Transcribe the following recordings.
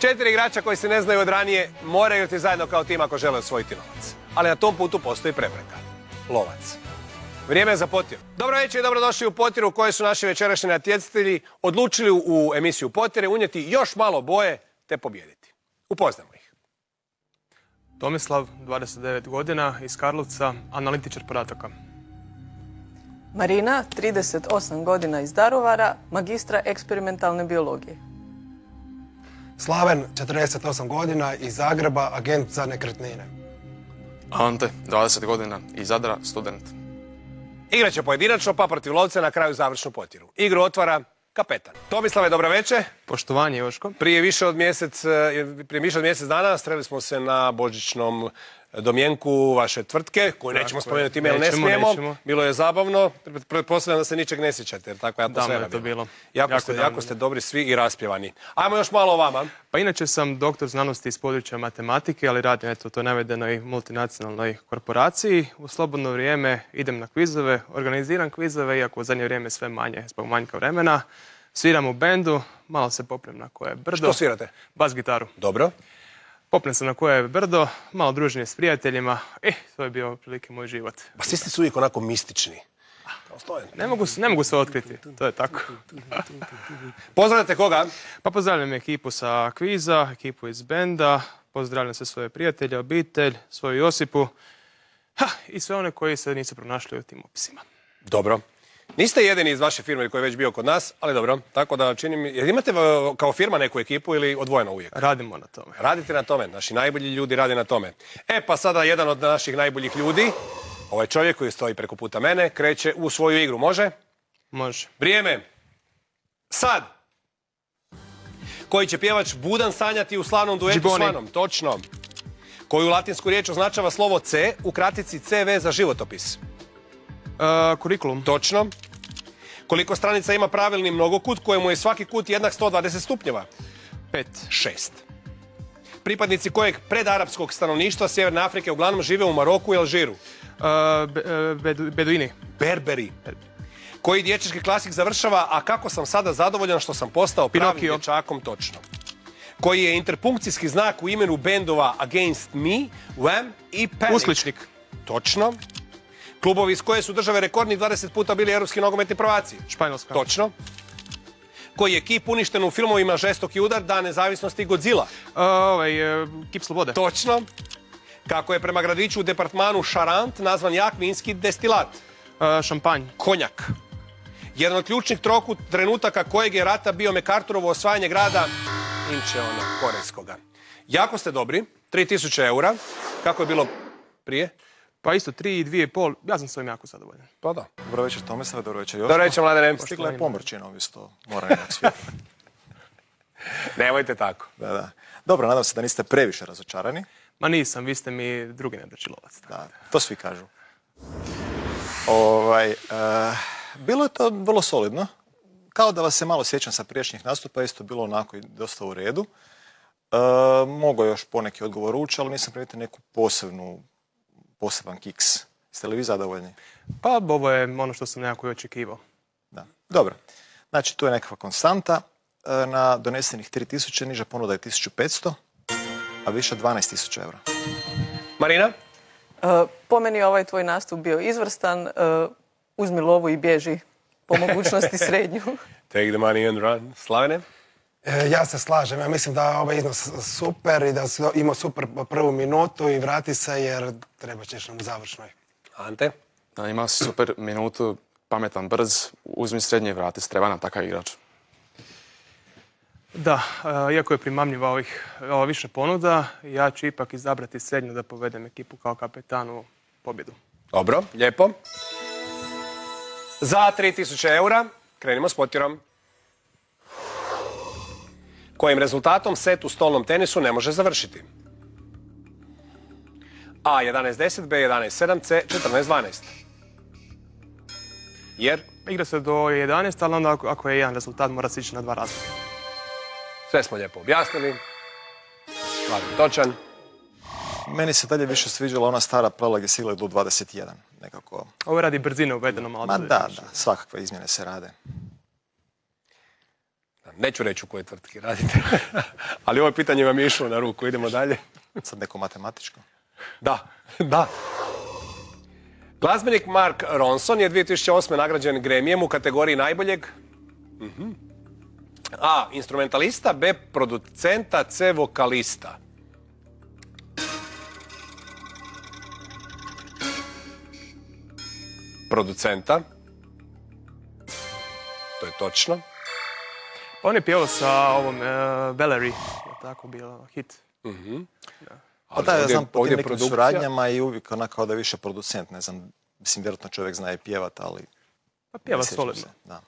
4 igrača koji se ne znaju od ranije moraju igrati zajedno kao tim ako žele osvojiti novac. Ali na tom putu postoji prepreka. Lovac. Vrijeme je za Potir. Dobro večer i dobrodošli u Potiru u kojoj su naši večerašnji natjecatelji odlučili u emisiju Potire unijeti još malo boje te pobijediti. Upoznamo ih. Tomislav, 29 godina, iz Karlovca, analitičar podataka. Marina, 38 godina, iz Daruvara, magistra eksperimentalne biologije. Slaven, 48 godina, iz Zagreba, agent za nekretnine. Ante, 20 godina, iz Zadra, student. Igra će pojedinačno pa protiv lovca na kraju završnu Potiru. Igru otvara kapetan. Tomislave, dobro večer. Poštovanje, Joško. Prije više od mjesec dana sreli smo se na božićnom domjenku vaše tvrtke, koju nećemo spomenuti ime, ali ne smijemo. Bilo je zabavno. Pretpostavljam da se ničeg ne sjećate, jer takva je atmosfera je to bilo. Jako ste dobri svi i raspjevani. Ajmo još malo o vama. Pa inače sam doktor znanosti iz područja matematike, ali radim u toj navedenoj multinacionalnoj korporaciji. U slobodno vrijeme idem na kvizove, organiziram kvizove, iako u zadnje vrijeme sve manje zbog manjka vremena. Sviram u bendu, malo se poprem na koje brdo. Što svirate? Bas gitaru. Dobro. Popnem se na koje brdo, malo druženje s prijateljima. To je bio otprilike moj život. Pa svi ste uvijek onako mistični. Ne mogu se otkriti, to je tako. Pozdravljate koga? Pa pozdravljam ekipu sa kviza, ekipu iz benda, pozdravljam sve svoje prijatelje, obitelj, svoju Josipu i sve one koji se nisu pronašli u tim opisima. Dobro. Niste jedini iz vaše firme koji je već bio kod nas, ali dobro, tako da činim... Jer imate kao firma neku ekipu ili odvojeno uvijek? Radimo na tome. Radite na tome, naši najbolji ljudi rade na tome. Pa sada jedan od naših najboljih ljudi, ovaj čovjek koji stoji preko puta mene, kreće u svoju igru. Može? Može. Vrijeme. Sad. Koji će pjevač Budan sanjati u slavnom duetu Džiboni. s Vanom? Točno. Koju latinsku riječ označava slovo C u kratici CV za životopis? Kurikulum. Točno. Koliko stranica ima pravilni mnogokut kojemu je svaki kut jednak 120 stupnjeva? 5. 6. Pripadnici kojeg predarapskog stanovništva Sjeverne Afrike uglavnom žive u Maroku i Alžiru? Beduini. Berberi. Koji dječački klasik završava, a kako sam sada zadovoljan što sam postao pravim Pinokio. dječakom? Točno. Koji je interpunkcijski znak u imenu bendova Against Me, Wham i Panic? Uskličnik. Točno. Klubovi iz koje su države rekordnih 20 puta bili europski nogometni prvaci? Španjolska. Točno. Koji je kip uništen u filmovima Žestoki udar, Dan nezavisnosti i Godzilla? Kip slobode. Točno. Kako je prema gradiću u departmanu Charente nazvan jak vinski destilat? Šampanj. Konjak. Jedan od ključnih trenutaka kojeg je rata bio MacArthurovo osvajanje grada Incheona, korejskoga. Jako ste dobri, 3000 eura. Kako je bilo prije? Pa isto 3 i 2,5. Ja sam s ovim jako zadovoljan. Pa da. Dobro večer Tomislav, dobro večer Joško. Dobro večer, Mladene. Stigla je pomrčina, ovisto moram imati svijet. Nemojte tako. Da. Dobro, nadam se da niste previše razočarani. Ma nisam, vi ste mi drugi nebraći lovac. Da, to svi kažu. Bilo je to vrlo solidno. Kao da vas se malo sjećam sa prijašnjih nastupa, isto bilo onako i dosta u redu. Mogao još poneki odgovor ući, ali nisam primijetio neku poseban kiks. Jeste li vi zadovoljni? Pa ovo je ono što sam nekako i očekivao. Da. Dobro. Znači, tu je nekakva konstanta. Na donesenih 3000, niža ponuda je 1500, a više 12.000 eura. Marina? Po meni je ovaj tvoj nastup bio izvrstan. Uzmi lovu i bježi, po mogućnosti srednju. Take the money and run. Slavene? Ja se slažem, ja mislim da je ovaj iznos super i da ima super prvu minutu i vrati se jer treba ćeš nam u završnoj. Ante? Ima super minutu, pametan, brz, uzmi srednje i vrati se, treba nam takav igrač. Da, iako je primamljiva ova više ponuda, ja ću ipak izabrati srednju da povedem ekipu kao kapetan u pobjedu. Dobro, lijepo. Za 3000 eura krenimo s Potirom. Kojim rezultatom set u stolnom tenisu ne može završiti? A 11-10, B 11-7, C 14-12. Jer? Igra se do 11, ali onda ako je jedan rezultat mora se ići na 2 razlike. Sve smo lijepo objasnili. Hvala, točan. Meni se dalje više sviđala ona stara pravila gdje se igra do 21. Nekako... Ovo radi brzine uvedeno malo. Ma da, svakakve izmjene se rade. Neću reći u kojoj tvrtki radite. Ali ovo pitanje vam je išlo na ruku. Idemo dalje. Sad neko matematičko. Da, da. Glazbenik Mark Ronson je 2008. nagrađen Gremijem u kategoriji najboljeg A. Instrumentalista, B. Producenta, C. Vokalista. Producenta. To je točno. On je pjevao sa ovom Valerie, je tako bilo hit. Pa da, ja znam po ovdje tim nekim produkcija. suradnjama i uvijek onako kao da je više producent, ne znam, mislim, vjerojatno čovjek zna i pjevat, ali... Pa pjeva ne sjećam solidno. se, Da.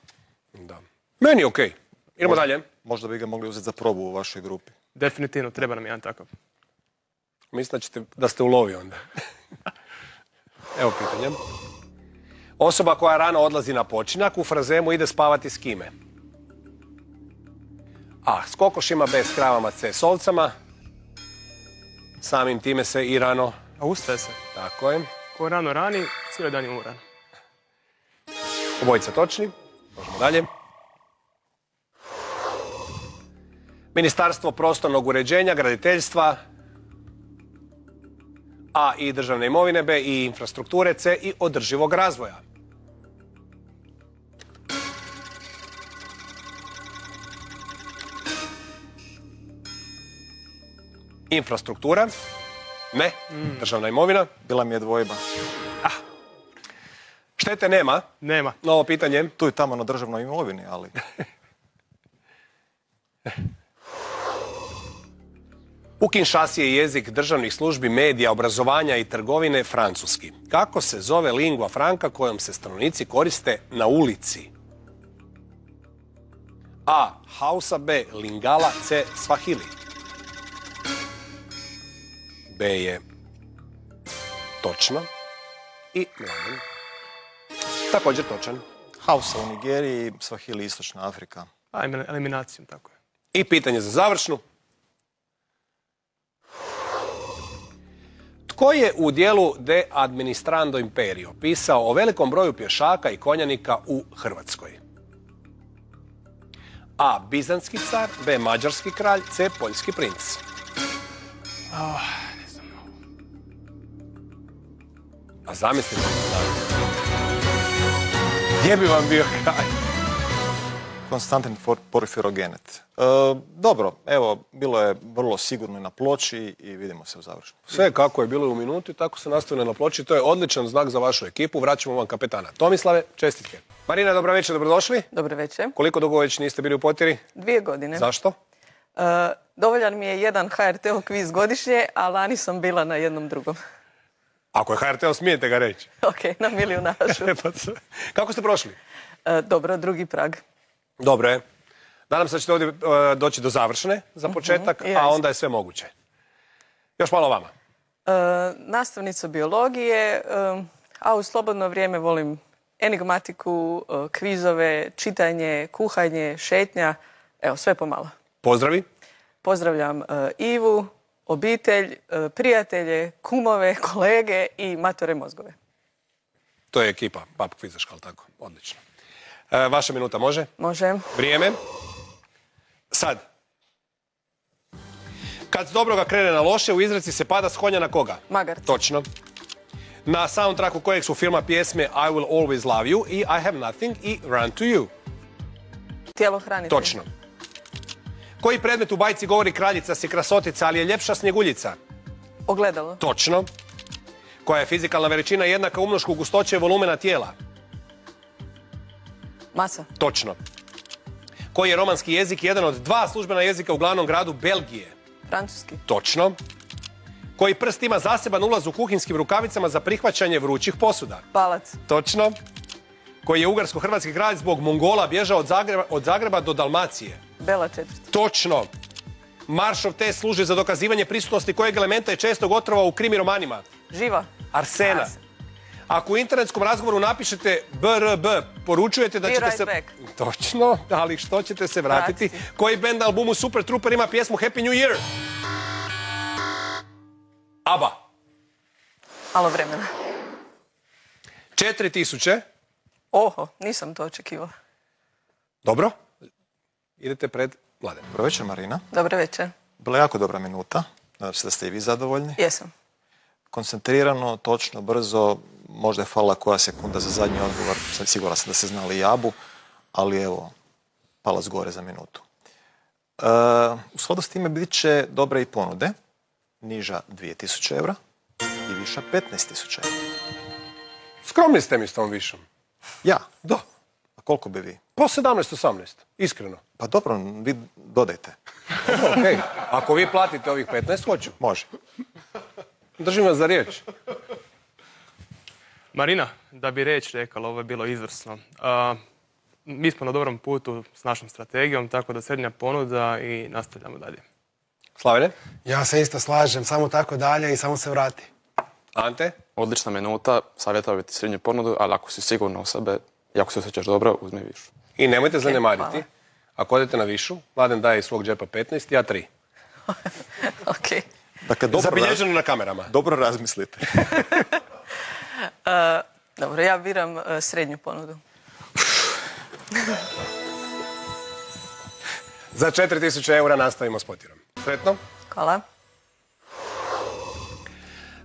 Da. Meni je okej. Idemo dalje. Možda bi ga mogli uzeti za probu u vašoj grupi. Definitivno, treba nam jedan takav. Mislim da ste u lovi onda. Evo pitanje. Osoba koja rano odlazi na počinak u frazemu ide spavati s kime? A. S kokošima, B. S kravama, C. S ovcama. Samim time se i rano... A ustaje se. Tako je. Ko rano rani, cijeli dan je umoran. Obojica točni. Možemo dalje. Ministarstvo prostornog uređenja, graditeljstva, A. I državne imovine, B. I infrastrukture, C. I održivog razvoja. Infrastruktura? Ne. Državna imovina? Bila mi je dvojba. Štete nema. Nema. Novo pitanje. Tu i tamo na državnoj imovini, ali... U Kinshasi je jezik državnih službi, medija, obrazovanja i trgovine francuski. Kako se zove lingua franca kojom se stanovnici koriste na ulici? A. Hausa, B. Lingala, C. Swahili. B je točno. I Mladen. Također točan. Hausa u Nigeriji, Swahili, Istočna Afrika. A, eliminacijom, tako je. I pitanje za završnu. Tko je u dijelu De Administrando Imperio pisao o velikom broju pješaka i konjanika u Hrvatskoj? A. Bizantski car, B. Mađarski kralj, C. Poljski princ. Ne znam. A zamislite. Gdje bi vam bio kralj? Konstantin Porfirogenet. Dobro, evo, bilo je vrlo sigurno i na ploči i vidimo se u završnu. Sve kako je bilo u minuti, tako se nastavilo na ploči. To je odličan znak za vašu ekipu. Vraćamo vam kapetana. Tomislave, čestitke. Marina, dobro večer, dobrodošli. Dobro večer. Koliko dugo već niste bili u potjeri? 2 godine. Zašto? Dovoljan mi je jedan HRT-ov kviz godišnje, a lani sam bila na jednom drugom. Ako je HRT-o, smijete ga reći. Ok, na milijunašu. Kako ste prošli? Dobro, drugi prag. Dobro je. Nadam se da ćete ovdje doći do završne za početak, ja a isto. onda je sve moguće. Još malo vama. Nastavnica biologije, a u slobodno vrijeme volim enigmatiku, kvizove, čitanje, kuhanje, šetnja. Evo, sve pomalo. Pozdravi. Pozdravljam Ivu, obitelj, prijatelje, kumove, kolege i matore mozgove. To je ekipa Pap Kvizaška, ali tako? Odlično. Vaša minuta može? Može? Vrijeme. Sad. Kad s dobroga krene na loše, u izreci se pada s konja na koga? Magarca. Točno. Na soundtracku kojeg su filma pjesme I Will Always Love You i I Have Nothing i Run to You. Tjelohranitelj. Točno. Koji predmet u bajci govori kraljica si krasotica, ali je ljepša snjeguljica? Ogledalo. Točno. Koja je fizikalna veličina jednaka umnošku gustoće volumena tijela? Masa. Točno. Koji je romanski jezik jedan od 2 službena jezika u glavnom gradu Belgije? Francuski. Točno. Koji prst ima zaseban ulaz u kuhinskim rukavicama za prihvaćanje vrućih posuda? Palac. Točno. Koji je ugarsko-hrvatski kralj zbog Mongola bježao od Zagreba do Dalmacije? Bela IV. Točno. Maršov test služi za dokazivanje prisutnosti kojeg elementa je često otrova u krimi romanima? Živa. Arsena. Ako u internetskom razgovoru napišete BRB, poručujete da Be ćete right se... back. Točno, ali što ćete se vratiti? Vratiti. Koji band na albumu Super Trooper ima pjesmu Happy New Year? ABBA. Malo vremena. 4000. Oho, nisam to očekivala. Dobro. idete pred Mladen. Dobro večer, Marina. Dobro večer. Bila je jako dobra minuta. Nadam se da ste i vi zadovoljni. Jesam. Koncentrirano, točno, brzo. Možda je falila koja sekunda za zadnji odgovor. Siguran sam da ste znali Jabu, ali evo, palac gore za minutu. U skladu s time bit će dobre i ponude. Niža 2000 eura i viša 15.000 eura. Skromni ste mi s tom višom. Ja? Da. A koliko bi vi? Po 17-18, iskreno. Pa dobro, vi dodajte. Okej. Ako vi platite ovih 15, hoću. Može. Držim vas za riječ. Marina, da bi riječ rekala, ovo je bilo izvrsno. Mi smo na dobrom putu s našom strategijom, tako da srednja ponuda i nastavljamo dalje. Slavene? Ja se isto slažem, samo tako dalje i samo se vrati. Ante? Odlična minuta, savjetovao bi ti srednju ponudu, ali ako si sigurna u sebe i ako se osjećaš dobro, uzmi višu. I nemojte zanemariti. hvala. Ako odete na višu, Mladen daje iz svog džepa 15, ja 3. Ok. Dakle, Zabilježeno na kamerama. dobro razmislite. Dobro, ja biram srednju ponudu. Za 4000 eura nastavimo s Potirom. Sretno. Hvala.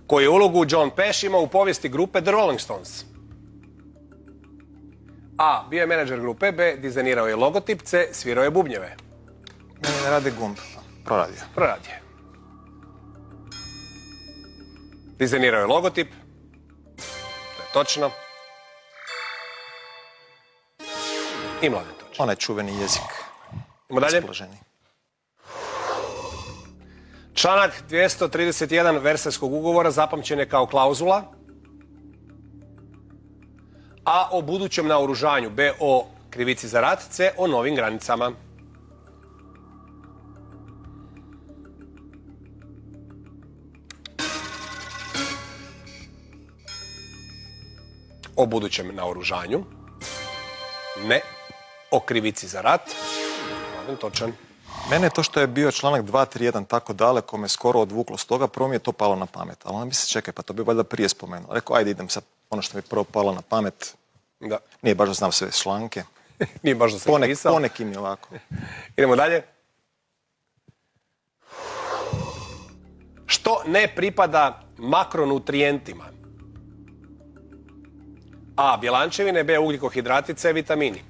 Koju je ulogu John Pesh imao u povijesti grupe The Rolling Stones? A. Bio je menadžer grupe. B. Dizajnirao je logotip. C. Svirao je bubnjeve. Meni ne radi gumb. Proradio. Proradi je. Dizajnirao je logotip. To je točno. I Mladen točno. Onaj čuveni jezik. Idemo dalje. Raspoloženi. Članak 231 Versajskog ugovora zapamćen je kao klauzula A. O budućem naoružanju. B. O krivici za rat. C. O novim granicama. O budućem naoružanju. Ne. O krivici za rat. Mladen točan. Mene to što je bio članak 231 tako daleko me skoro odvuklo s toga, prvo mi je to palo na pamet. Ali onda mi se čekaj, pa to bi valjda prije spomenuo. Rekao, ajde idem sad ono što mi je prvo palo na pamet. Da. Nije baš da znam sve članke. Nije baš da sam pisao. Poneki mi ovako. Idemo dalje. Što ne pripada makronutrijentima? A. Bjelančevine. B. Ugljikohidrati. C. Vitamini.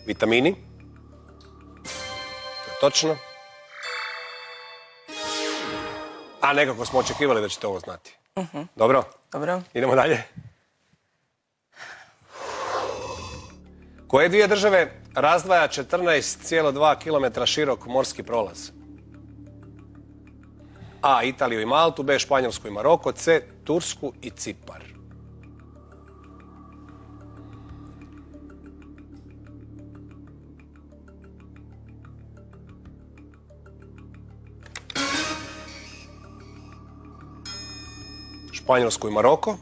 Vitamini. To je točno. A nekako smo očekivali da ćete ovo znati. Dobro, Dobro. idemo dalje. Koje dvije države razdvaja 14,2 km širok morski prolaz? A. Italiju i Maltu. B. Španjolsku i Maroko. C. Tursku i Cipar. Španjolsku i Maroko.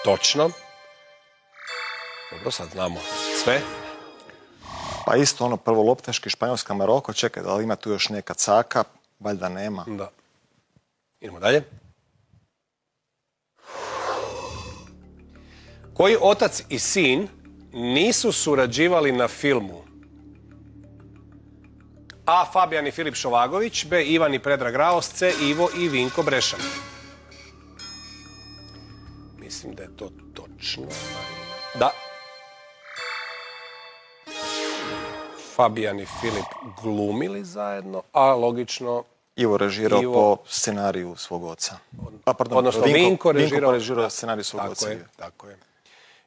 Točno. Dobro, sad znamo sve. Pa isto ono prvo loptaški, Španjolska, Maroko. Čekaj, da li ima tu još neka caka? Valjda nema. Da. Idemo dalje. Koji otac i sin nisu surađivali na filmu? A. Fabijan i Filip Šovagović. B. Ivan i Predrag Raos. C. Ivo i Vinko Brešan. Mislim da je to točno. Da. Fabijan i Filip glumili zajedno, a logično... Ivo režirao Ivo- po scenariju svog oca. A, pardon, Odnosno Vinko režirao... režirao scenarij svog Tako oca. je, tako je.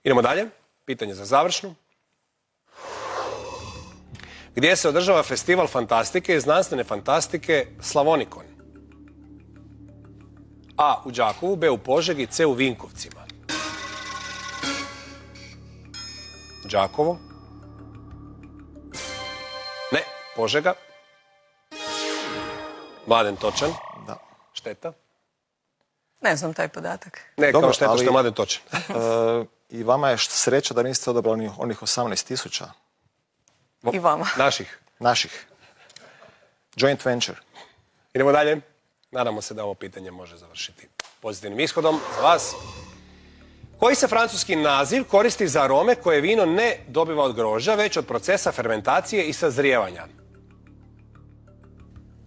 Idemo dalje. Pitanje za završnu. Gdje se održava festival fantastike i znanstvene fantastike Slavonikon? A. U Đakovu, B. U Požegi, C. U Vinkovcima. Đakovo. Ne, Požega. Mladen točan. Da. Šteta. Ne znam taj podatak. Ne, Dobro, kao šteta ali- što je Mladen točan. I vama je sreća da niste odabrali onih 18.000 I vama. Naših. naših. Joint venture. Idemo dalje. Nadamo se da ovo pitanje može završiti pozitivnim ishodom za vas. Koji se francuski naziv koristi za arome koje vino ne dobiva od grožđa, već od procesa fermentacije i sazrijevanja?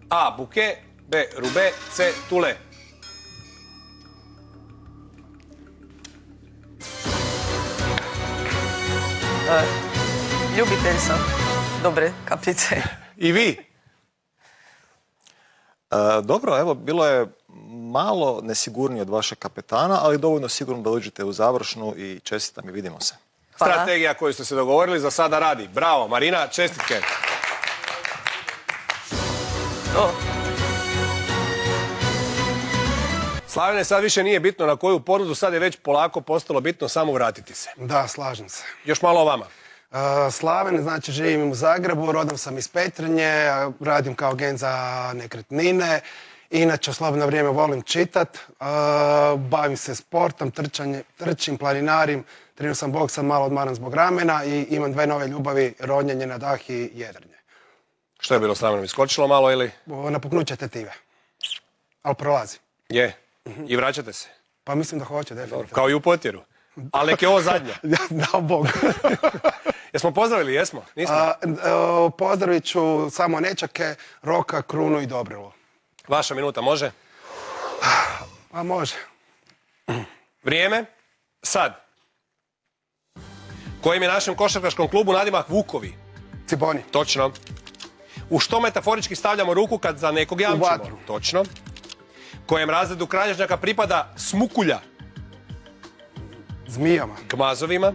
A. Buke, B. Rube, C. Tule. Ljubitelj sam dobre kapljice. I vi? Dobro, evo, bilo je malo nesigurnije od vašeg kapetana, ali dovoljno sigurno da uđete u završnu i čestitam i vidimo se. Hvala. Strategija koju ste se dogovorili za sada radi. Bravo, Marina, čestitke. To. Slavene, sad više nije bitno na koju ponudu, sad je već polako postalo bitno samo vratiti se. Da, slažem se. Još malo o vama. Slaven, znači živim u Zagrebu, rodom sam iz Petrinje, radim kao agent za nekretnine. Inače, u slobodno vrijeme volim čitat, bavim se sportom, trčim, planinarim, treniram sam boks, sad malo odmaram zbog ramena i imam 2 nove ljubavi, ronjenje na dah i jedrenje. Što je bilo s ramenom? Iskočilo malo ili? Napuknuće tetive, ali prolazi. Je. I vraćate se? Pa mislim da hoće, definitivno. Kao i u Potjeru. Ali nek je ovo zadnja. Dao Bog. Jesmo pozdravili, jesmo? Nismo? Pozdravit ću samo nečake, Roka, Krunu i Dobrilu. Vaša minuta, može? Pa može. Vrijeme? Sad. Kojim je našem košarkaškom klubu nadimak Vukovi? Ciboni. Točno. U što metaforički stavljamo ruku kad za nekog jamčimo? U vatru. Točno. Kojem razredu kralježnjaka pripada Smukulja? Zmijama. Gmazovima.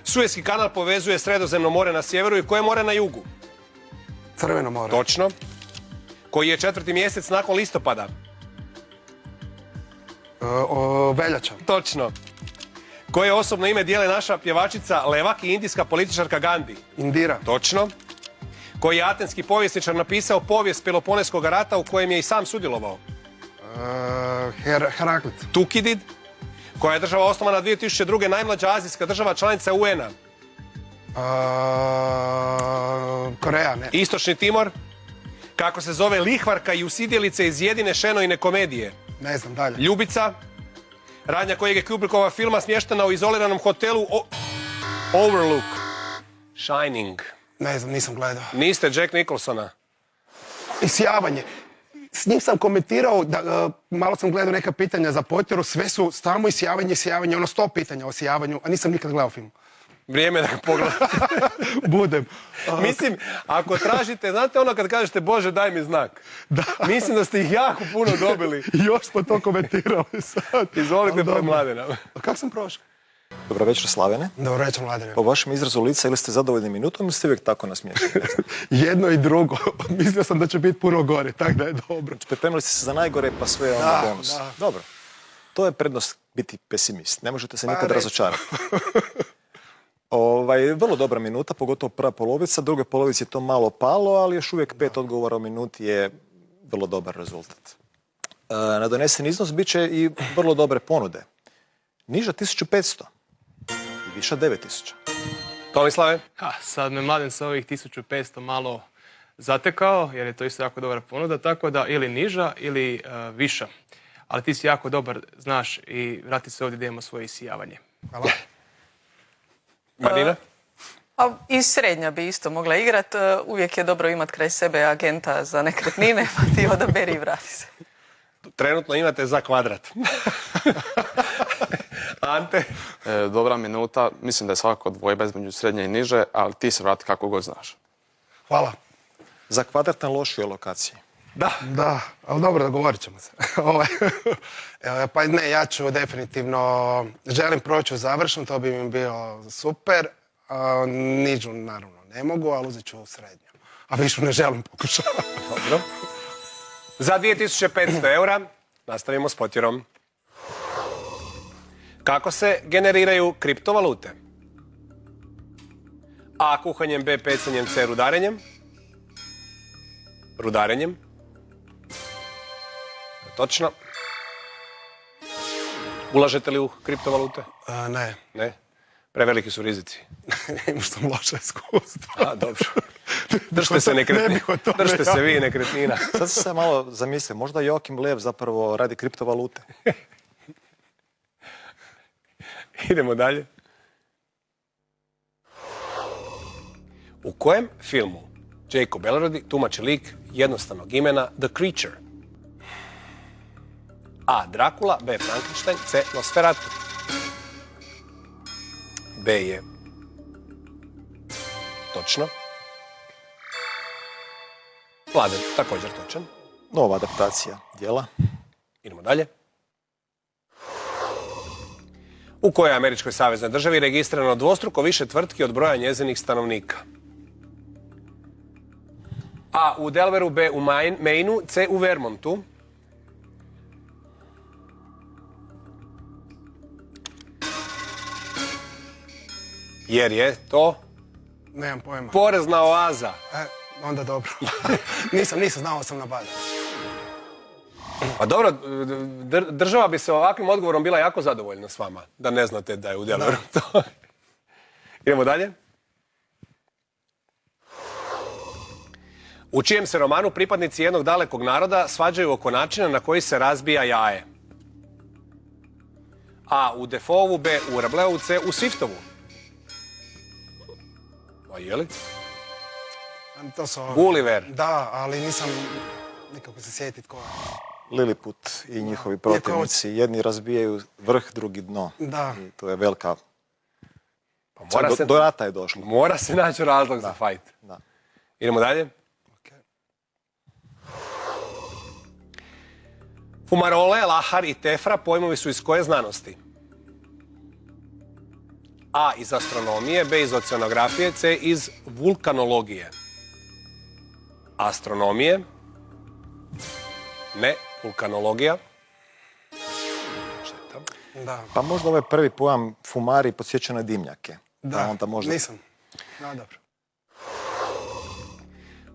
Suezki kanal povezuje Sredozemno more na sjeveru i koje more na jugu? Crveno more. Točno. Koji je 4. mjesec nakon listopada? Veljača. Točno. Koje osobno ime dijele naša pjevačica Levak i indijska političarka Gandhi? Indira. Točno. Koji je atenski povjesničar napisao povijest Peloponeskog rata u kojem je i sam sudjelovao? Heraklit. Tukidid. Koja je država osnovana 2002. najmlađa azijska država članica UN-a? Koreja, ne. Istočni Timor. Kako se zove lihvarka i usidjelice iz jedine Šenojine komedije? Ne znam, dalje. Ljubica. Radnja kojeg je Kubrickova filma smještena u izoliranom hotelu Overlook. Shining. Ne znam, nisam gledao. Niste Jack Nicholsona. Isjavanje. S njim sam komentirao, malo sam gledao neka pitanja za Potjeru, sve su samo isjavanje, ono 100 pitanja o sijavanju, a nisam nikad gledao film. Vrijeme da ga pogledate. Budem. Mislim, ako tražite, znate ono kad kažete Bože daj mi znak. Da. Mislim da ste ih jako puno dobili. Još smo to komentirali sad. Izvolite pred Mladena. A kako sam prošao? Dobro večer, Slavene. Dobro večer, Mladene. Po vašem izrazu lica ili ste zadovoljni minutom ili ste uvijek tako nasmiješeni? Jedno i drugo. Mislio sam da će biti puno gore, tako da je dobro. Pripremili ste se za najgore pa sve je onda bonus. Da. Dobro. To je prednost biti pesimist. Ne možete se Pa, nikad reći. razočarati. Vrlo dobra minuta, pogotovo prva polovica. Druga polovica je to malo palo, ali još uvijek 5 odgovora u minuti je vrlo dobar rezultat. Na donesen iznos bit će i vrlo dobre ponude. Niža 1500 i viša 9000. Tomislave? Sad me Mladen sa ovih 1500 malo zatekao, jer je to isto jako dobra ponuda, tako da ili niža ili viša. Ali ti si jako dobar, znaš, i vrati se ovdje da imamo svoje isijavanje. Hvala. Marina? A i srednja bi isto mogla igrat. Uvijek je dobro imati kraj sebe agenta za nekretnine, pa ti odaberi i vrati se. Trenutno imate za kvadrat. Ante? Dobra minuta, mislim da je svakako dvojba između srednje i niže, ali ti se vrati kako god znaš. Hvala. Za kvadrat na lošoj lokaciji. Da, ali dobro, dogovorit ćemo se. Pa ne, ja ću definitivno, želim proći u završnu, to bi mi bilo super. Nižu naravno ne mogu, ali uzet ću srednju. A višu ne želim pokušati. Dobro. Za 2500 eura nastavimo s Potjerom. Kako se generiraju kriptovalute? A. Kuhanjem, B. Pecanjem, C. Rudarenjem. Rudarenjem. Točno. Ulažete li u kriptovalute? Ne, Ne. Preveliki su rizici. imao sam loše iskustvo. A, dobro. Držite se nekretnina. Držite se vi nekretnina. Sad se malo zamislio, možda Joakim Lev zapravo radi kriptovalute. Idemo dalje. U kojem filmu Jacob Elordi tumači lik jednostavnog imena The Creature? A. Dracula, B. Frankenstein, C. Nosferatu. B je točno. Mladen, također točan. Nova adaptacija djela. Idemo dalje. U kojoj američkoj saveznoj državi registrirano dvostruko više tvrtki od broja njezinih stanovnika? A. U Delawareu, B. u Mainu, C. u Vermontu. Jer je to Nemam pojma. porezna oaza. Onda dobro. nisam znao sam na bada. Pa dobro, država bi se ovakvim odgovorom bila jako zadovoljna s vama, da ne znate da je u Delawareu to. Idemo dalje. U čijem se romanu pripadnici jednog dalekog naroda svađaju oko načina na koji se razbija jaje? A. U Defoeovu, B. u Rabelaisu, C. u Swiftovu. A je li? To su... Gulliver. Da, ali nisam nikako se sjetit ko je. Lilliput i njihovi protivnici. Jedni razbijaju vrh, drugi dno. Da. I to je velika... Pa mora se, Do rata je došlo. mora se naći razlog za fajt. Da. Idemo dalje. Fumarole, lahar i tefra pojmovi su iz koje znanosti? A. Iz astronomije, B. iz oceanografije, C. iz vulkanologije. Astronomije. Ne. Vulkanologija. Šteta. Da. Pa možda ovaj prvi pojam fumari podsjeća na dimnjake. Da, onda možda... nisam. Da, dobro.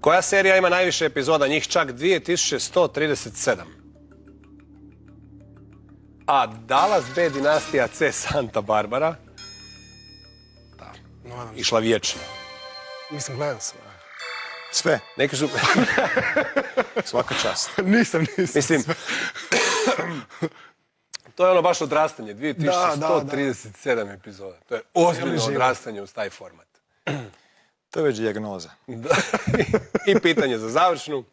Koja serija ima najviše epizoda? Njih čak 2137. A. Dallas, B. Dinastija, C. Santa Barbara. Nadam se. Išla vječno. Mislim, gledao sam. Sve, Neki su... svaka čast. nisam. Mislim... To je ono baš odrastanje. 2137 epizoda. To je ozbiljno život. odrastanje uz taj format. To je već dijagnoza. I pitanje za završnu.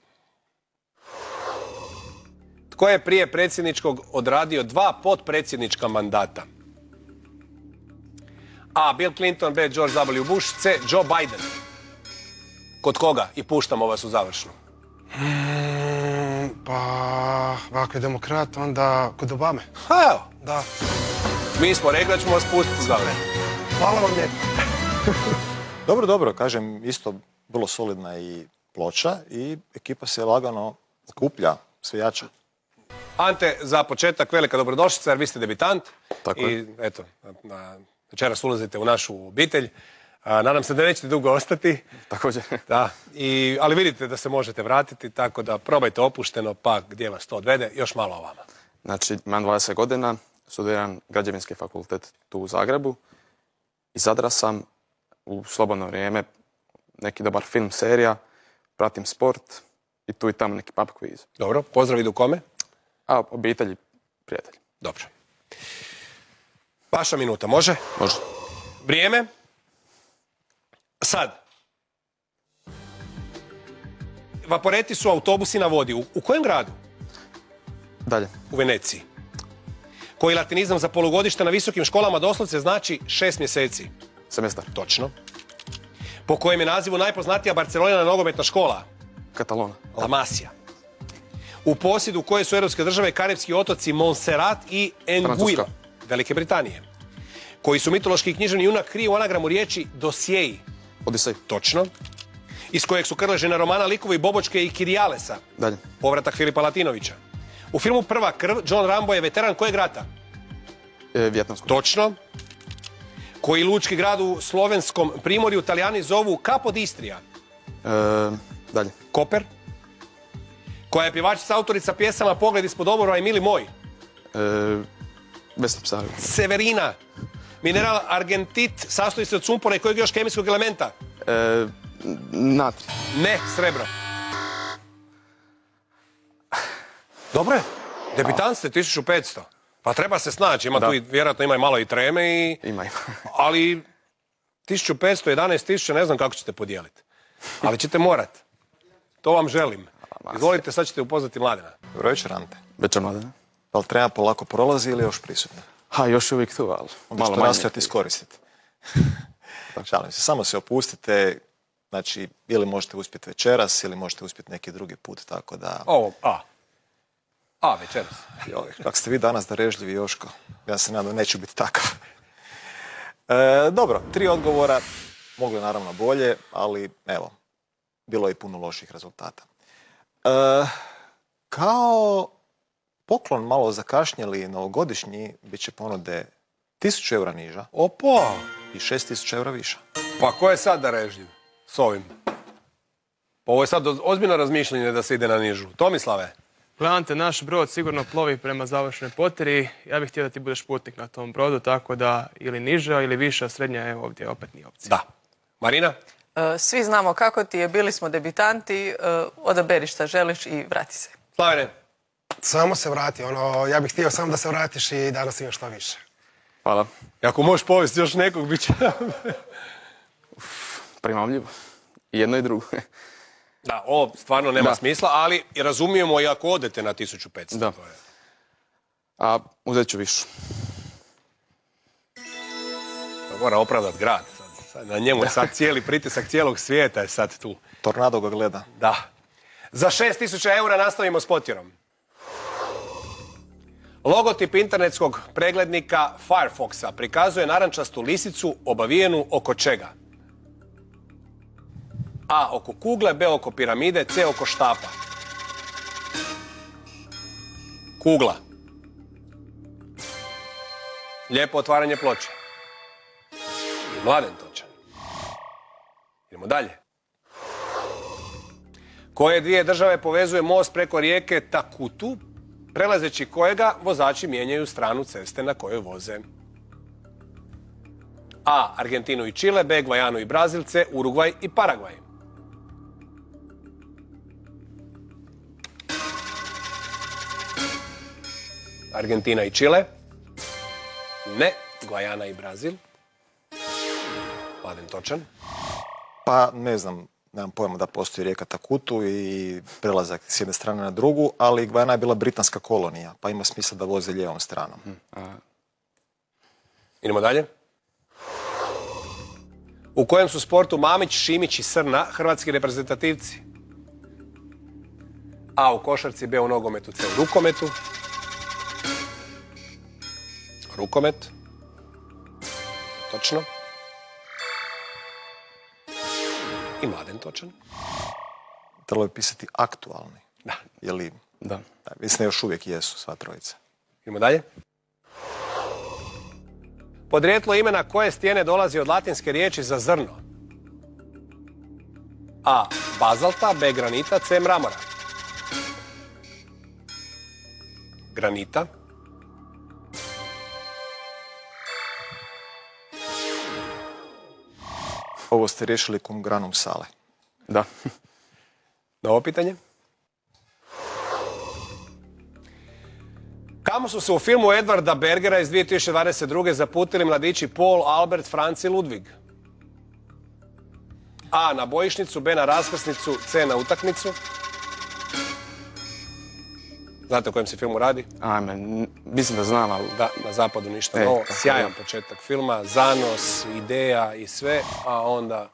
Tko je prije predsjedničkog odradio 2 potpredsjednička mandata? A. Bill Clinton, B. George W. Bush, C. Joe Biden. Kod koga? I puštamo vas u završnu. Pa, ako je demokrat, onda kod Obame. Ha, evo. Da. Mi smo rekli da ćemo vas pustiti za vreme. Hvala vam lijepo. Dobro, kažem, isto vrlo solidna i ploča i ekipa se lagano skuplja, sve jača. Ante, za početak velika dobrodošlica jer vi ste debitant. Tako I je. eto, večeras ulazite u našu obitelj. Nadam se da nećete dugo ostati. Također. Da, ali vidite da se možete vratiti, tako da probajte opušteno, pa gdje vas to odvede, još malo o vama. Znači, imam 20 godina, studiram građevinski fakultet tu u Zagrebu. Iz Zadra sam u slobodno vrijeme, neki dobar film, serija, pratim sport i tu i tamo neki pub quiz. Dobro, pozdrav idu kome? A obitelji, prijatelji. Dobro. Vaša minuta, može? Može. Vrijeme? Sad. Vaporeti su autobusi na vodi. U kojem gradu? Dalje. U Veneciji. Koji latinizam za polugodište na visokim školama doslovce znači 6 mjeseci? Semestar. Točno. Po kojem je nazivu najpoznatija Barcelonina nogometna škola? Katalona. La Masia. U posjedu koje su europske države Karipski otoci Montserrat i Anguilla, Francuska. Velike Britanije. Koji su mitološki književni junak krije u anagramu riječi dosjeji? Odisej. Točno. Iz kojeg su krležena romana Likovi Bobočke i Kirijalesa? Dalje. Povratak Filipa Latinovića. U filmu Prva krv John Rambo je veteran kojeg rata? Vjetnamsko. Točno. Koji lučki grad u slovenskom primorju Talijani zovu Kapodistrija? Dalje. Koper. Koja je pjevačica autorica pjesama Pogled ispod oborova i Mili moj? Vesna Psarović. Severina. Mineral argentit sastoji se od sumpora i kojeg još kemijskog elementa? Natri. Ne, srebro. Dobro je. Debitant ste, 1500. Pa treba se snaći, ima Da. tu vjerojatno ima i malo i treme, Ima. ali 1500, 11.000, ne znam kako ćete podijeliti. Ali ćete morat. To vam želim. Izvolite, sad ćete upoznati Mladena. Dobro večer, Ante. Večer, Mladene. Da li treba polako prolazi ili još prisutno? Ha, još je uvijek tu, ali Onda malo što manje. nastojati iskoristiti. Šalim se, samo se opustite, znači ili možete uspjeti večeras ili možete uspjeti neki drugi put, tako da... Ovo, večeras. Joj, kako ste vi danas darežljivi, Joško. Ja se nadam neću biti takav. Dobro, 3 odgovora, moglo je naravno bolje, ali evo, bilo je i puno loših rezultata. Kao poklon malo zakašnjeli novogodišnji, bit će ponude 1000 eura niža Opa! i 6000 eura viša. Pa ko je sad darežljiv s ovim? Pa ovo je sad ozbiljno razmišljanje da se ide na nižu. Tomislave? Gledajte, naš brod sigurno plovi prema završnoj poteri. Ja bih htio da ti budeš putnik na tom brodu, tako da ili niža ili viša, srednja je ovdje opet nije opcija. Da. Marina? Svi znamo kako ti je, bili smo debitanti, odaberi šta želiš i vrati se. Slavene? Samo se vrati, ja bih htio samo da se vratiš i danas imaš što više. Hvala. I ako možeš povesti još nekog, bit će... Primamljivo. I jedno i drugo. Da, ovo stvarno nema Da. smisla, ali razumijemo i ako odete na 1500. Da. To je. A uzet ću višu. Pa mora opravdat grad. Sad na njemu je sad cijeli pritisak cijelog svijeta je sad tu. Tornado ga gleda. Da. Za 6000 eura nastavimo s potjerom. Logotip internetskog preglednika Firefoxa prikazuje narančastu lisicu obavijenu oko čega? A. Oko kugle, B. Oko piramide, C. Oko štapa. Kugla. Lijepo otvaranje ploče. I Mladen točan. Idemo dalje. Koje dvije države povezuje most preko rijeke Takutu, prelazeći kojega vozači mijenjaju stranu ceste na kojoj voze? A. Argentinu i Čile, B. Gvajanu i Brazil, C. Urugvaj i Paragvaj. Argentina i Čile. Ne. Gvajana i Brazil. Mladen točan. Pa ne znam, nemam pojma da postoji rijeka Takutu i prelazak s jedne strane na drugu, ali Gvajana je bila britanska kolonija, pa ima smisla da voze lijevom stranom. Idemo dalje. U kojem su sportu Mamić, Šimić i Srna hrvatski reprezentativci? A. U košarci, B. U nogometu, C. U rukometu. Rukomet. Točno. I Mladen točan. Trebalo bi pisati aktualni. Da. Je li, Da. da, mislim da još uvijek jesu sva trojica. Idemo dalje. Podrijetlo imena koje stijene dolazi od latinske riječi za zrno? A. Bazalta, B. Granita, C. Mramora. Granita. Ovo ste riješili cum granum sale. Da. Novo pitanje. Kamo su se u filmu Edvarda Bergera iz 2022. zaputili mladići Paul, Albert, Franz i Ludwig? A. Na bojišnicu, B. Na raskrsnicu, C. Na utakmicu. Znate o kojem se filmu radi? Ajme, mislim da znam, ali... Da, na zapadu ništa E, novo. tako Sjajan je. početak filma, zanos, ideja i sve, a onda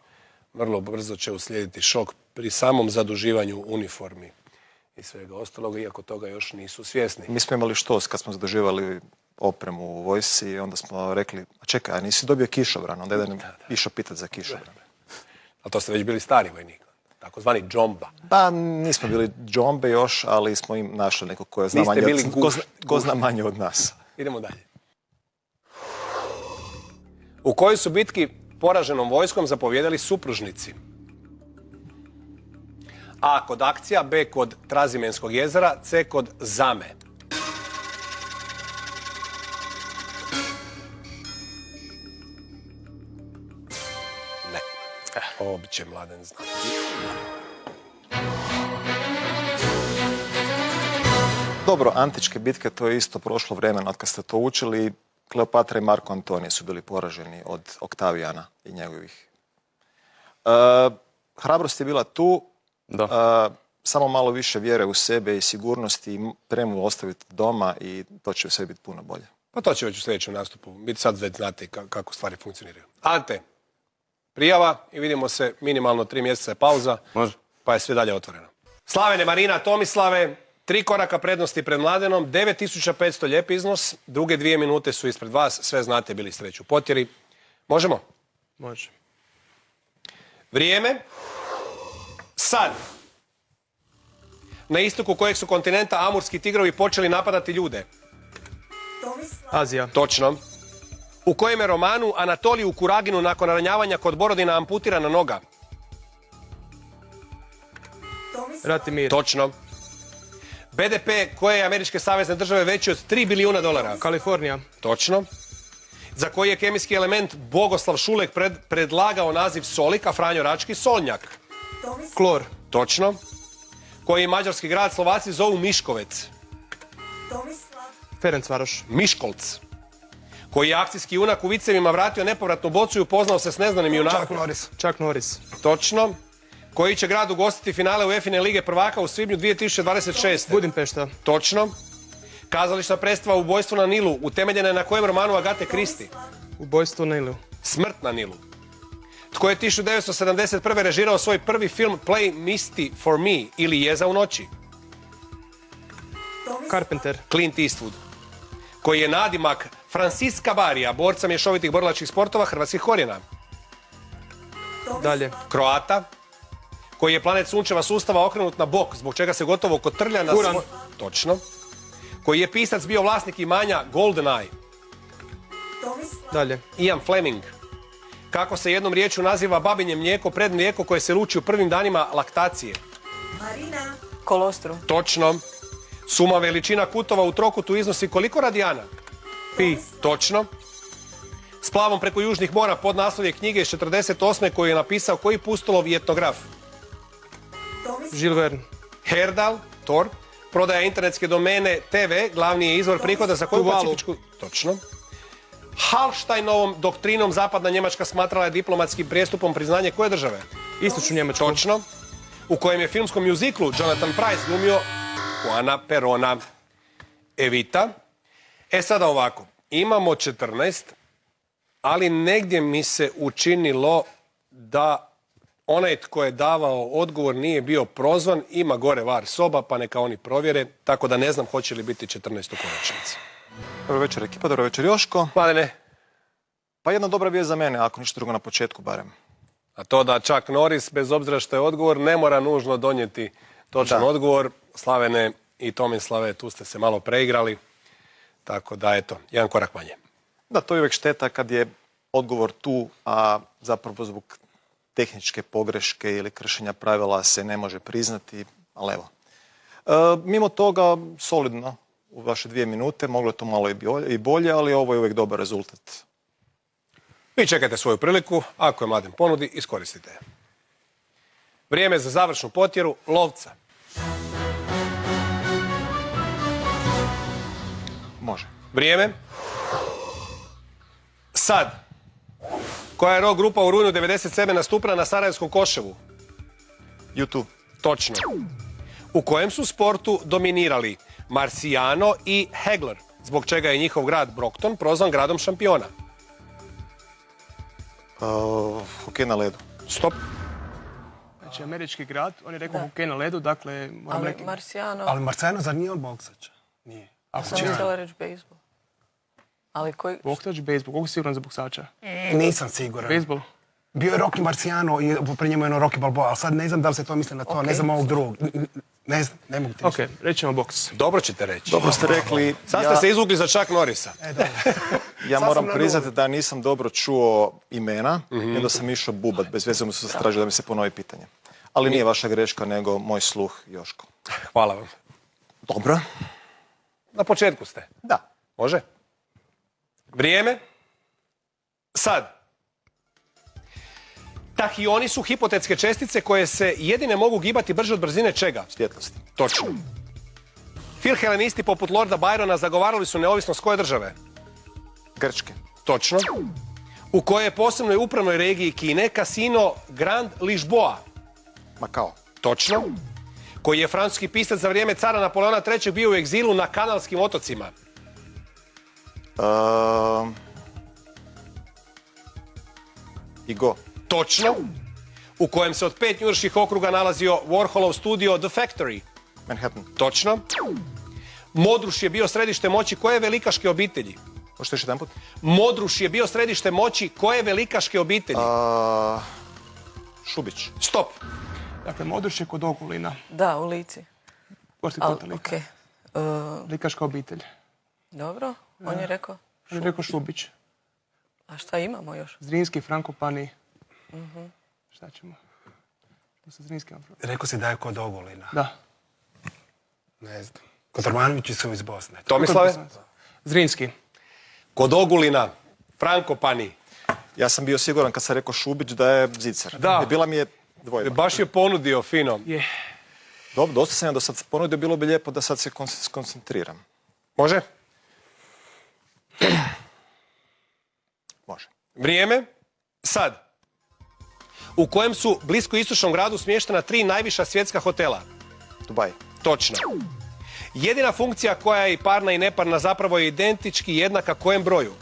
vrlo brzo će uslijediti šok pri samom zaduživanju uniformi i svega ostalog, iako toga još nisu svjesni. Mi smo imali štos kad smo zaduživali opremu u vojsci i onda smo rekli, a čekaj, a nisi dobio kišobran? Onda jedan išao pitati za kišobran. Ali to ste već bili stari vojnik, takozvani džomba. Pa nismo bili džombe još, ali smo im našli nekog ko zna Niste manje, bili ko zna manje od nas. Idemo dalje. U kojoj su bitki poraženom vojskom zapovjedali supružnici? A. Kod Akcija, B. Kod Trazimenskog jezera, C. Kod Zame. Ne. Ovo će Mladen znati. Dobro, antičke bitke, to je isto prošlo vremena od kad ste to učili. Kleopatra i Marko Antonije su bili poraženi od Oktavijana i njegovih. Hrabrost je bila tu, Da. samo malo više vjere u sebe i sigurnosti i tremu ostaviti doma i to će sve biti puno bolje. Pa to će već u sljedećem nastupu. Biti sad već znate kako stvari funkcioniraju. Ante, prijava i vidimo se minimalno 3 mjeseca je pauza, Može. pa je sve dalje otvoreno. Slavene, Marina, Tomislave, 3 koraka prednosti pred Mladenom, 9500 lijep iznos, druge 2 minute su ispred vas, sve znate, bili ste već u potjeri. Možemo? Može. Vrijeme. Sad. Na istoku kojeg su kontinenta amurski tigrovi počeli napadati ljude. Azija. Točno. U kojem je romanu Anatoliju Kuraginu nakon ranjavanja kod Borodina amputirana noga? Rat i mir. Točno. BDP koje je američke savezne države veći od $3 bilijuna? Kalifornija. Točno. Za koji je kemijski element Bogoslav Šulek predlagao naziv solik, a Franjo Rački solnjak? Klor. Točno. Koji mađarski grad Slovaci zovu Miškovec? Ferencvaroš. Miškolc. Koji je akcijski junak u vicevima vratio nepovratnu bocu i upoznao se s neznanim junakom? Chuck Norris. Chuck Norris. Točno. Koji će grad ugostiti finale UEFA Lige prvaka u svibnju 2026. Budimpešta. Točno. Kazališna predstava Ubojstvo na Nilu utemeljena je na kojem romanu Agate Kristi? Ubojstvo na Nilu. Smrt na Nilu. Tko je 1971. režirao svoj prvi film Play Misty for Me ili Jeza u noći? Carpenter. Clint Eastwood. Koji je nadimak Francisca Barija, borca mješovitih borilačkih sportova hrvatskih korijena? Dalje. Kroata. Koji je planet sunčeva sustava okrenut na bok, zbog čega se gotovo kotrlja na Uran. Točno. Koji je pisac bio vlasnik imanja GoldenEye? Dalje. Ian Fleming. Kako se jednom riječju naziva babinje mlijeko, predmlijeko koje se luči u prvim danima laktacije? Kolostrum. Točno. Suma veličina kutova u trokutu iznosi koliko radijana? Pi. Točno. S plavom preko južnih mora pod naslovje knjige iz 48. koju je napisao koji pustolov i etnograf? Jules Verne. Herdal, Thor. Prodaja internetske domene TV, glavni je izvor prihoda za koju Tuvalu. pacifičku... Točno. Hallsteinovom doktrinom zapadna Njemačka smatrala je diplomatskim prijestupom priznanje koje države? Istočnu Njemačku. Točno. U kojem je filmskom mjuziklu Jonathan Pryce glumio Juana Perona. Evita. Sada ovako. Imamo 14, ali negdje mi se učinilo da onaj tko je davao odgovor nije bio prozvan, ima gore var soba, pa neka oni provjere, tako da ne znam hoće li biti 14 u konačnici. Dobro večer ekipa, dobro večer Joško. Mladene, Pa jedna dobra vijest za mene, ako ništa drugo na početku barem. a to da Chuck Norris, bez obzira što je odgovor, ne mora nužno donijeti točan Da. odgovor. Slavene i Tomislave, tu ste se malo preigrali, tako da eto, jedan korak manje. Da, to je uvijek šteta kad je odgovor tu, a zapravo zbog tehničke pogreške ili kršenja pravila se ne može priznati, ali evo. Mimo toga, solidno u vaše 2 minute, moglo je to malo i bolje, ali ovo je uvijek dobar rezultat. Vi čekajte svoju priliku, ako je Mladen ponudi, iskoristite je. Vrijeme za završnu potjeru lovca. Može. Vrijeme. Sad. Koja je rock grupa u rujnu 97. nastupila na Sarajevskom Koševu? YouTube. Točno. U kojem su sportu dominirali Marciano i Hegler, zbog čega je njihov grad Brockton prozvan gradom šampiona? Hokej na ledu. Stop. Znači, američki grad, on je rekao hokej na ledu, dakle, moram Ali neki... Marciano, Ali Marciano, zar nije on boksač? Nije. sam mislila reći bejsbol. Ali koji... Boksač, bejsbol, koliko si siguran za boksača? Nisam siguran. Bejsbol. Bio je Rocky Marciano i pri njemu je ono Rocky Balboa, ali sad ne znam da li se to misli na to, ne znam ovog drugog. Ne znam, ne mogu ti Ok, reći ćemo boks. Dobro ćete reći. Dobro ste rekli. Sad ste se izvukli za Chuck Norrisa. Ja Sad moram sam na priznati nuli. da nisam dobro čuo imena i onda sam išao bubat. Bez veze mu se zatražio da mi se ponovi pitanje. Ali nije vaša greška, nego moj sluh, Joško. Hvala vam. Dobro. Na početku ste. Da. Može? Vrijeme. Sad. Tahioni su hipotetske čestice koje se jedine mogu gibati brže od brzine čega? Svjetlosti. Točno. Filhelenisti poput Lorda Byrona zagovarali su neovisnost koje države? Grčke. Točno. U kojoj posebnoj upravnoj regiji Kine kasino Grand Lisboa? Makao. Točno. Koji je francuski pisac za vrijeme cara Napoleona III. Bio u egzilu na Kanalskim otocima? Igo. Točno. U kojem se od 5 njujorških okruga nalazio Warholov studio The Factory? Manhattan. Točno. Modruš je bio središte moći koje velikaške obitelji? Možete još jedan put? Modruš je bio središte moći koje velikaške obitelji? Šubić. Stop. Dakle, Modruš je kod Ogulina. Da, u Lici. Gorski Ali, kotar Lika. okej. Likaška obitelj. Dobro, on je rekao. On je rekao Šubić. A šta imamo još? Zrinski, Frankopani. Šta ćemo? To su Zrinski. Rekao si da je kod Ogulina. Da. Ne znam. Kotromanovići su iz Bosne. Tomislave? Zrinski. Kod Ogulina, Frankopani. Ja sam bio siguran kad sam rekao Šubić da je Zicer. Da. I bila mi je dvojba. Baš je ponudio fino. Je. Dobro, dosta sam ja do sad ponudio, bilo bi lijepo da sad se skoncentriram. Može? Može. Vrijeme? Sad. U kojem su bliskoistočnom gradu smještena 3 najviša svjetska hotela? Dubaj. Točno. Jedina funkcija koja je i parna i neparna zapravo je identički jednaka kojem broju?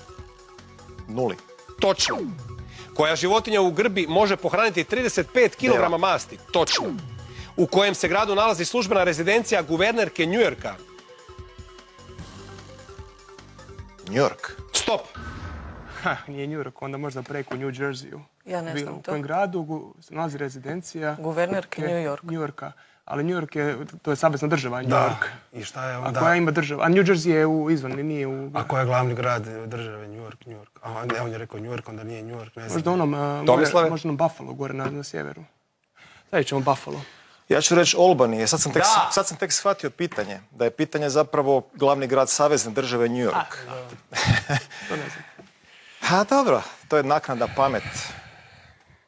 0. Točno. Koja životinja u grbi može pohraniti 35 kg masti? Točno. U kojem se gradu nalazi službena rezidencija guvernerke New Yorka? New York. Stop. Ha, nije New York, onda možda preko New Jerseyu. Ja ne znam U to. kojem gradu se nalazi rezidencija Guvernerke New York. New Yorka. Ali New York je, to je savezna država, New Da. York. I šta je A onda? koja ima država? A New Jersey je izvan, nije u... A koji je glavni grad države? New York. A ne, on je rekao New York, onda nije New York, ne znam. Možda onom, Tomislave? možda onom Buffalo, gore na sjeveru. Stavit ćemo Buffalo. Ja ću reći Albany. Da. Sad sam tek shvatio pitanje. Da je pitanje zapravo glavni grad savezne države New York. To ne znam. Ha, dobro. To je naknadna pamet.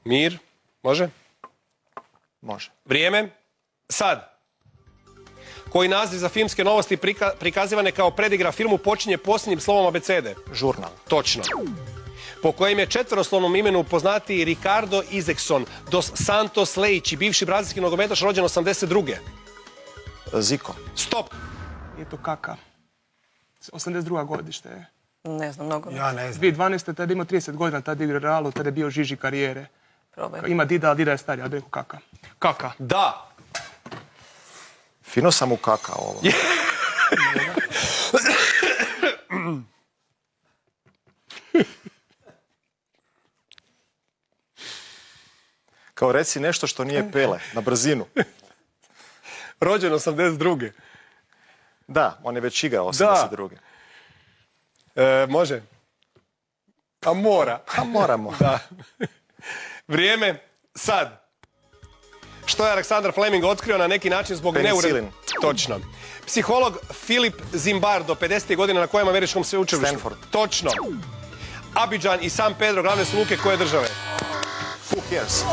Mir? Može? Može. Vrijeme? Sad. Koji naziv za filmske novosti prikazivane kao predigra filmu počinje posljednjim slovom abecede? Žurnal. Točno. Po kojem je četveroslovnom imenu poznatiji Ricardo Izekson dos Santos Leici, bivši brazilski nogometaš rođen 82. Ziko. Stop. Nije to Kaka. 82. godište je. Ne znam, mnogo. Ja ne znam. 2012. tada je imao 30 godina, tada je igrao Realu, tada je bio žiži karijere. Probaj. Ima Dida, ali Dida je stariji, ali rekao Kaka. Kaka. Da. Fino sam ukakao ovo. Kao reci nešto što nije Pele, na brzinu. Rođen 82. Da, on je već igrao 82. Može? A mora. A moramo. Da. Vrijeme? Sad. Što je Aleksandar Fleming otkrio na neki način zbog Penicilin. Točno. Psiholog Filip Zimbardo, 50. godina na kojem američkom sveučilištu? Stanford. Točno. Abidjan i San Pedro glavne su luke koje države? Who cares?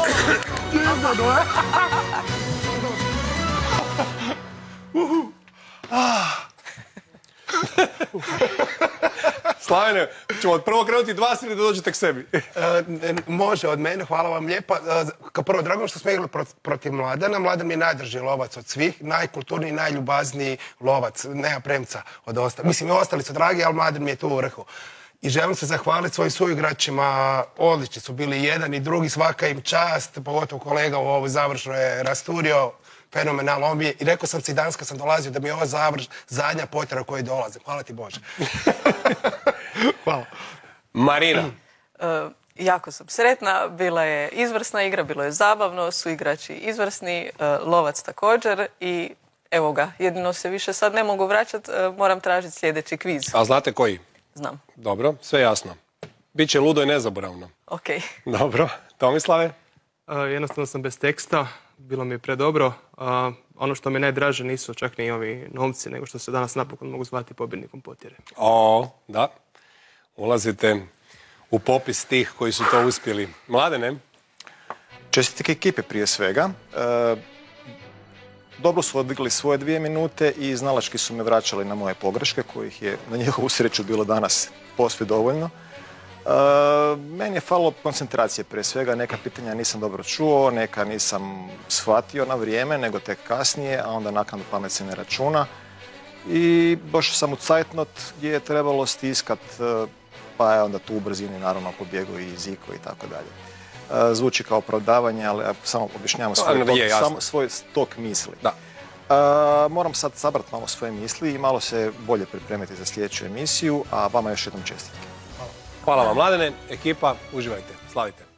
Slavene, ćemo od prvo krenuti 2 ili da dođete k sebi? Može od mene, hvala vam lijepa. Kao prvo, drago mi što smo igrali protiv Mladena. Mladen mi je najdrži lovac od svih, najkulturniji, najljubazniji lovac, nema premca od ostalih. Mislim, i ostali su dragi, ali Mladen mi je tu u vrhu. I želim se zahvaliti svojim suigračima, odlični su bili jedan i drugi, svaka im čast, pogotovo kolega u ovoj završnoj je rasturio, fenomenalno. On mi je, i rekao sam si danas kad sam dolazio da mi je ova zadnja potjera u kojoj dolazim. Hvala ti Bože. Hvala. Marina. Jako sam sretna, bila je izvrsna igra, bilo je zabavno, su igrači izvrsni, lovac također i evo ga, jedino se više sad ne mogu vraćati, moram tražiti sljedeći kviz. A znate koji? Znam. Dobro, sve jasno. Biće ludo i nezaboravno. Ok. Dobro. Tomislave? Jednostavno sam bez teksta, bilo mi je predobro. Ono što mi je najdraže nisu čak ni ovi novci, nego što se danas napokon mogu zvati pobjednikom potjere. Da. Ulazite u popis tih koji su to uspjeli. Mladene? Čestitke ekipe prije svega. dobro su odigrali svoje 2 minute i znalački su me vraćali na moje pogreške, kojih je na njihovu sreću bilo danas posve dovoljno. Meni je falilo koncentracije prije svega, neka pitanja nisam dobro čuo, neka nisam shvatio na vrijeme, nego tek kasnije, a onda naknadno pamet se ne računa. I došao sam u cajtnot gdje je trebalo stiskat, pa je onda tu u brzini naravno pobjegao i Ziko i tako dalje. Zvuči kao opravdavanje, ali samo objašnjavam svoj tok misli. Da. Moram sad sabrati malo svoje misli i malo se bolje pripremiti za sljedeću emisiju, a vama još jednom čestitke. Hvala vam, Mladene. Ekipa, uživajte, slavite.